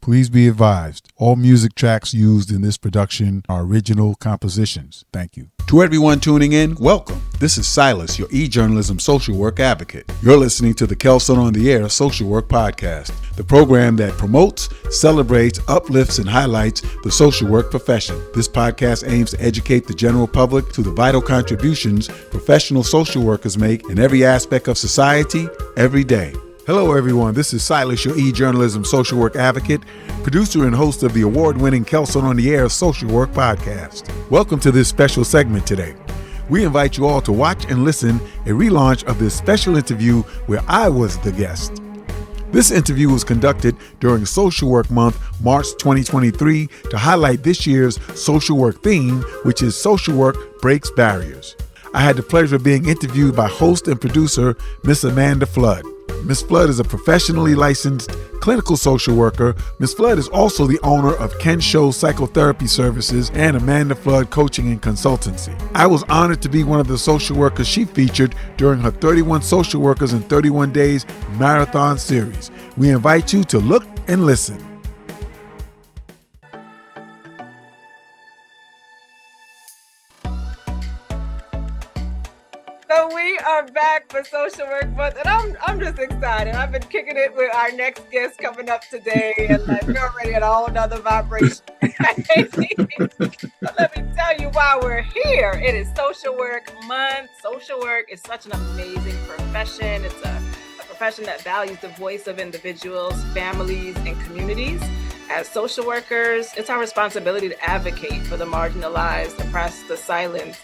Please be advised, all music tracks used in this production are original compositions. Thank you. To everyone tuning in, welcome. This is Silas, your e-journalism social work advocate. You're listening to the Kelsunn-on-the-Air social work podcast, the program that promotes, celebrates, uplifts, and highlights the social work profession. This podcast aims to educate the general public to the vital contributions professional social workers make in every aspect of society, every day. Hello, everyone. This is Silas, your e-journalism social work advocate, producer and host of the award-winning Kelsunn-on-the-Air social work podcast. Welcome to this special segment today. We invite you all to watch and listen a relaunch of this special interview where I was the guest. This interview was conducted during Social Work Month, March 2023, to highlight this year's social work theme, which is Social Work Breaks Barriers. I had the pleasure of being interviewed by host and producer, Miss Amanda Fludd. Ms. Fludd is a professionally licensed clinical social worker. Ms. Fludd is also the owner of Ken Show Psychotherapy Services and Amanda Fludd Coaching and Consultancy. I was honored to be one of the social workers she featured during her 31 Social Workers in 31 Days marathon series. We invite you to look and listen. So we are back for Social Work Month, and I'm just excited. I've been kicking it with our next guest coming up today, and we're already at a whole nother vibration. But let me tell you why we're here. It is Social Work Month. Social work is such an amazing profession. It's a profession that values the voice of individuals, families, and communities. As social workers, it's our responsibility to advocate for the marginalized, oppressed, the silenced.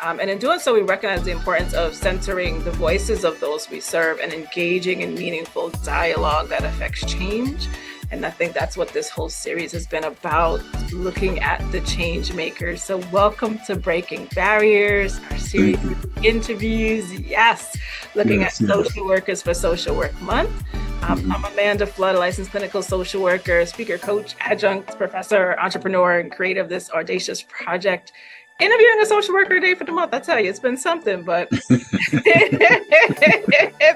And in doing so, we recognize the importance of centering the voices of those we serve and engaging in meaningful dialogue that affects change. And I think that's what this whole series has been about, looking at the change makers. So welcome to Breaking Barriers, our series of interviews. Yes, looking at social workers for Social Work Month. I'm Amanda Fludd, a licensed clinical social worker, speaker, coach, adjunct, professor, entrepreneur, and creator of this audacious project. Interviewing a social worker a day for the month, I tell you, it's been something, but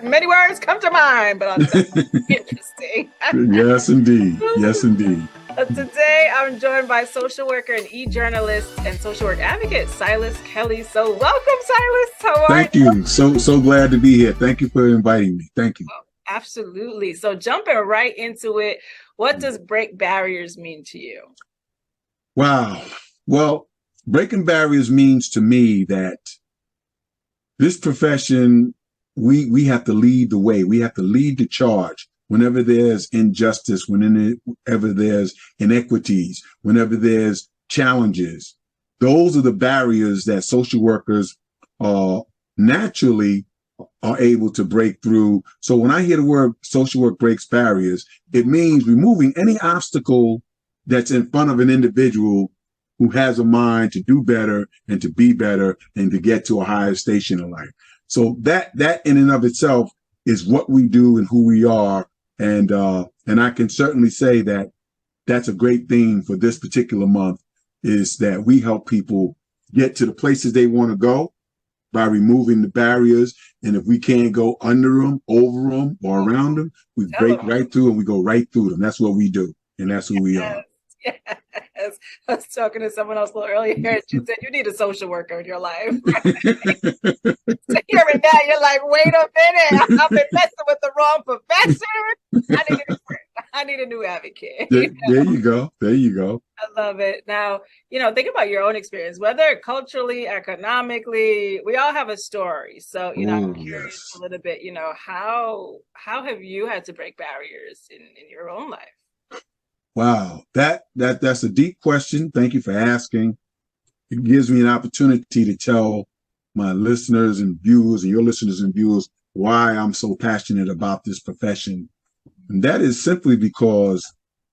many words come to mind, but I'll tell you, interesting. Yes, indeed. Yes, indeed. Today, I'm joined by social worker and e-journalist and social work advocate, Silas Kelly. So welcome, Silas. How are you? Thank you. So glad to be here. Thank you for inviting me. Thank you. Oh, absolutely. So jumping right into it, what does break barriers mean to you? Wow. Well, breaking barriers means to me that this profession, we have to lead the way. We have to lead the charge whenever there's injustice, whenever there's inequities, whenever there's challenges. Those are the barriers that social workers naturally are able to break through. So when I hear the word social work breaks barriers, it means removing any obstacle that's in front of an individual who has a mind to do better and to be better and to get to a higher station in life. So that in and of itself is what we do and who we are. And I can certainly say that that's a great theme for this particular month, is that we help people get to the places they want to go by removing the barriers. And if we can't go under them, over them, or around them, we break right through and we go right through them. That's what we do. And that's who we are. Yes. I was talking to someone else a little earlier, and she said, you need a social worker in your life. So hearing that, you're like, wait a minute, I've been messing with the wrong profession. I need a new advocate. There you go. There you go. I love it. Now, think about your own experience, whether culturally, economically, we all have a story. So, I'm curious a little bit, how have you had to break barriers in your own life? Wow, that's a deep question. Thank you for asking. It gives me an opportunity to tell my listeners and viewers and your listeners and viewers why I'm so passionate about this profession. And that is simply because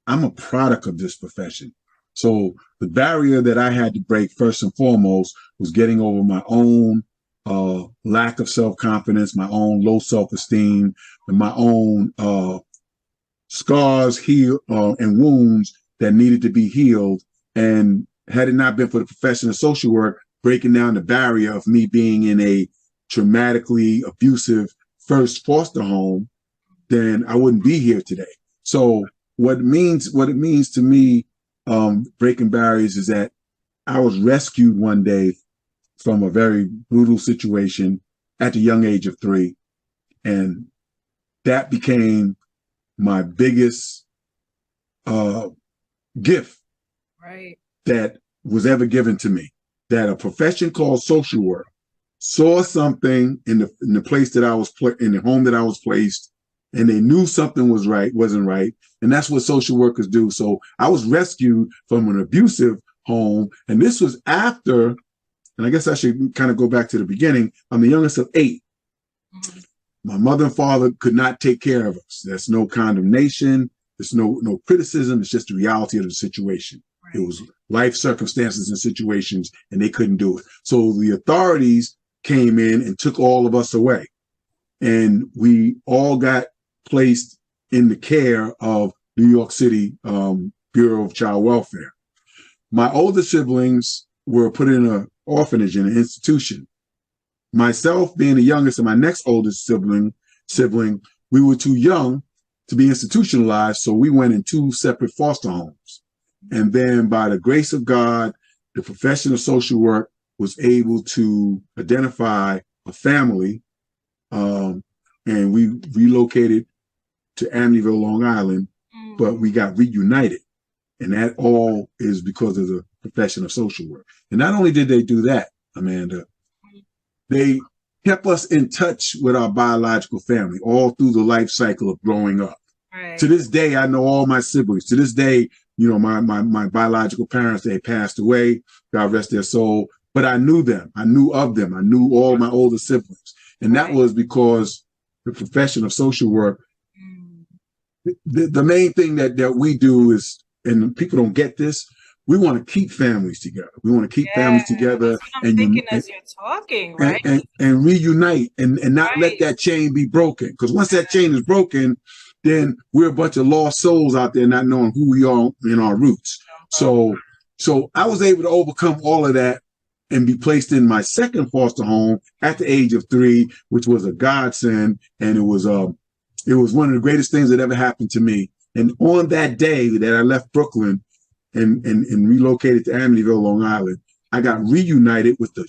I'm a product of this profession. So the barrier that I had to break first and foremost was getting over my own lack of self-confidence, my own low self-esteem, and my own scars and wounds that needed to be healed. And had it not been for the profession of social work, breaking down the barrier of me being in a traumatically abusive first foster home, then I wouldn't be here today. So what it means to me, breaking barriers, is that I was rescued one day from a very brutal situation at the young age of 3. And that became my biggest gift Right. that was ever given to me. That a profession called social work saw something in the place that I was in the home that I was placed, and they knew something wasn't right, and that's what social workers do. So I was rescued from an abusive home, and this was after, and I guess I should kind of go back to the beginning. I'm the youngest of 8. Mm-hmm. My mother and father could not take care of us. There's no condemnation. There's no criticism. It's just the reality of the situation. Right. It was life circumstances and situations, and they couldn't do it. So the authorities came in and took all of us away. And we all got placed in the care of New York City Bureau of Child Welfare. My older siblings were put in an orphanage, in an institution. Myself being the youngest and my next oldest sibling, we were too young to be institutionalized, so we went in 2 separate foster homes. And then by the grace of God, the profession of social work was able to identify a family, and we relocated to Amityville, Long Island, but we got reunited. And that all is because of the profession of social work. And not only did they do that, Amanda, they kept us in touch with our biological family all through the life cycle of growing up. Right. To this day, I know all my siblings. To this day, you know, my biological parents, they passed away, God rest their soul, but I knew them. I knew of them. I knew all my older siblings. And that was because the profession of social work, the main thing that we do is, and people don't get this, we want to keep families together. We want to keep families together. I'm thinking as you're talking, right? And reunite and not let that chain be broken. Because once that chain is broken, then we're a bunch of lost souls out there not knowing who we are in our roots. So I was able to overcome all of that and be placed in my second foster home at the age of 3, which was a godsend. And it was one of the greatest things that ever happened to me. And on that day that I left Brooklyn and relocated to Amityville, Long Island, I got reunited with the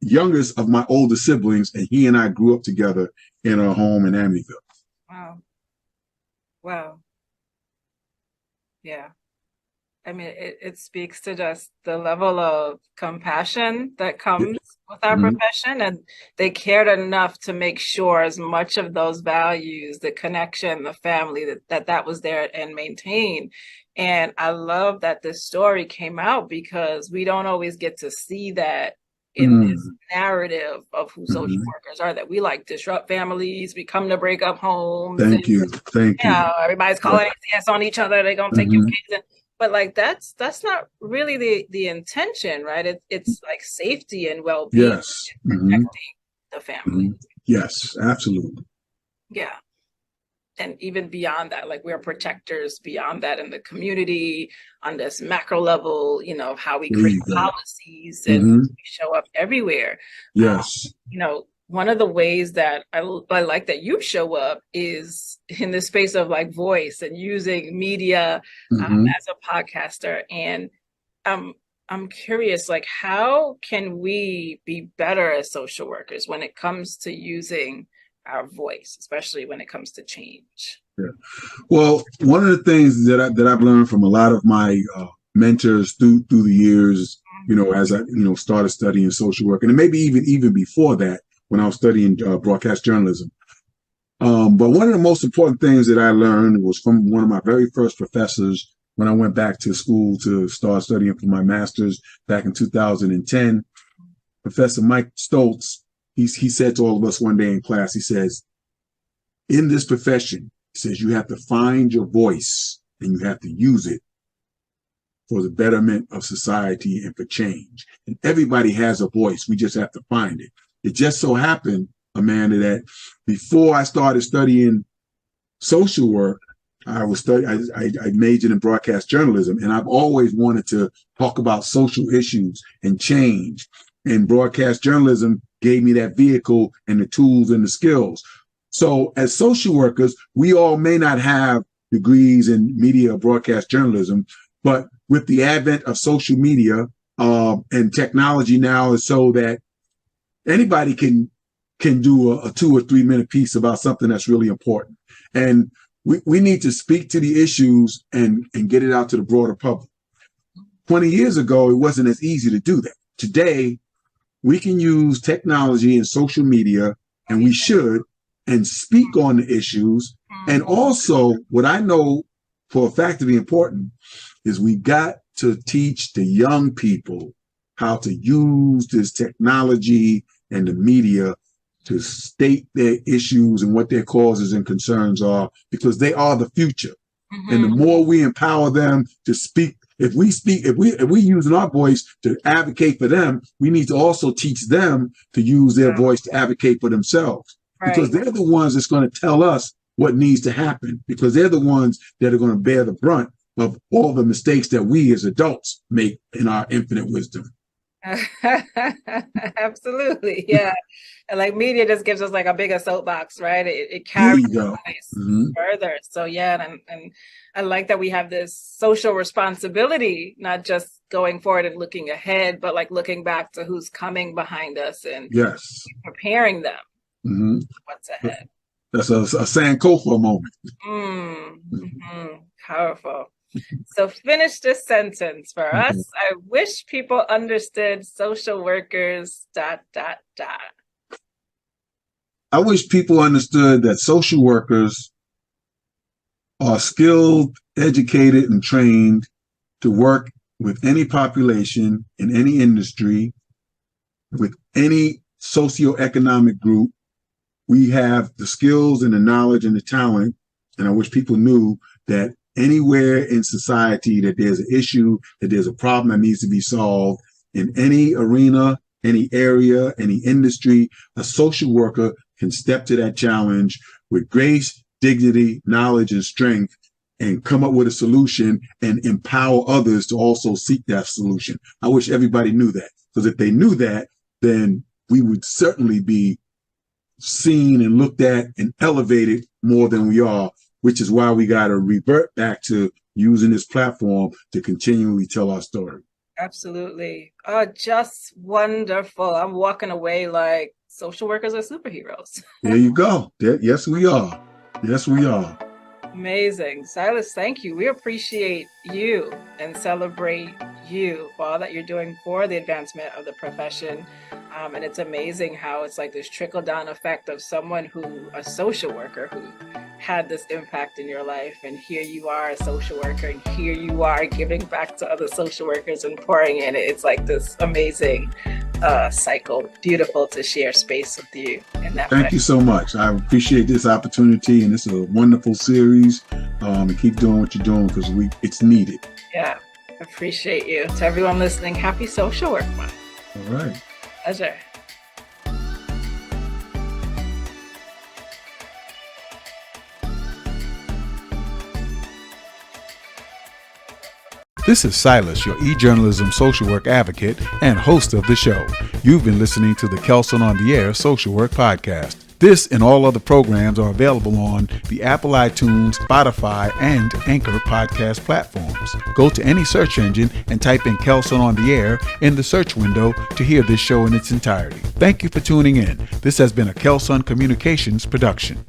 youngest of my older siblings, and he and I grew up together in our home in Amityville. Wow. Yeah. I mean, it speaks to just the level of compassion that comes with our profession, and they cared enough to make sure as much of those values, the connection, the family, that was there and maintained. And I love that this story came out because we don't always get to see that in this narrative of who social workers are, that we like disrupt families, we come to break up homes. Thank you. Everybody's calling ACS on each other, they're gonna take your kids in. But like that's not really the intention, right? It's like safety and well-being, and protecting the family. Yes, absolutely. Yeah. And even beyond that, like we're protectors beyond that in the community on this macro level, you know, how we create policies and we show up everywhere. Yes. You know, one of the ways that I like that you show up is in the space of like voice and using media as a podcaster. And I'm curious, like, how can we be better as social workers when it comes to using our voice, especially when it comes to change? Yeah. Well, one of the things that I've learned from a lot of my mentors through the years, you know, as I started studying social work, and maybe even before that, when I was studying broadcast journalism. But one of the most important things that I learned was from one of my very first professors when I went back to school to start studying for my master's back in 2010. Professor Mike Stoltz, he said to all of us one day in class, he says, in this profession, he says, you have to find your voice and you have to use it for the betterment of society and for change. And everybody has a voice. We just have to find it. It just so happened, Amanda, that before I started studying social work, I majored in broadcast journalism, and I've always wanted to talk about social issues and change. And broadcast journalism gave me that vehicle and the tools and the skills. So as social workers, we all may not have degrees in media or broadcast journalism, but with the advent of social media and technology now is so that anybody can do a 2 or 3 minute piece about something that's really important. And we need to speak to the issues and get it out to the broader public. 20 years ago, it wasn't as easy to do that. Today, we can use technology and social media, and we should, and speak on the issues. And also, what I know for a fact to be important is we got to teach the young people how to use this technology and the media to state their issues and what their causes and concerns are, because they are the future. And the more we empower them to speak, if we using our voice to advocate for them, we need to also teach them to use their voice to advocate for themselves, because they're the ones that's going to tell us what needs to happen, because they're the ones that are going to bear the brunt of all the mistakes that we as adults make in our infinite wisdom. Absolutely. Yeah. And like media just gives us like a bigger soapbox, right? It carries the voice further. So yeah, and I like that we have this social responsibility, not just going forward and looking ahead, but like looking back to who's coming behind us and preparing them what's ahead. That's a Sankofa moment. Powerful. So finish this sentence for us. I wish people understood social workers, ... I wish people understood that social workers are skilled, educated, and trained to work with any population in any industry, with any socioeconomic group. We have the skills and the knowledge and the talent. And I wish people knew that anywhere in society that there's an issue, that there's a problem that needs to be solved in any arena, any area, any industry, a social worker can step to that challenge with grace, dignity, knowledge, and strength, and come up with a solution and empower others to also seek that solution. I wish everybody knew that, because if they knew that, then we would certainly be seen and looked at and elevated more than we are, which is why we got to revert back to using this platform to continually tell our story. Absolutely. Oh, just wonderful. I'm walking away like social workers are superheroes. There you go. Yes, we are. Yes, we are. Amazing. Silas, thank you. We appreciate you and celebrate you for all that you're doing for the advancement of the profession. And it's amazing how it's like this trickle-down effect of someone a social worker who had this impact in your life. And here you are, a social worker, and here you are giving back to other social workers and pouring in. It's like this amazing cycle. Beautiful to share space with you in that way. Thank you so much. I appreciate this opportunity, and it's a wonderful series. And keep doing what you're doing, because it's needed. Yeah, appreciate you. To everyone listening, happy Social Work Month. All right. Pleasure. This is Silas, your e-journalism social work advocate and host of the show. You've been listening to the Kelsunn-on-the-Air Social Work Podcast. This and all other programs are available on the Apple iTunes, Spotify, and Anchor podcast platforms. Go to any search engine and type in Kelsunn-on-the-Air in the search window to hear this show in its entirety. Thank you for tuning in. This has been a Kelsunn Communications production.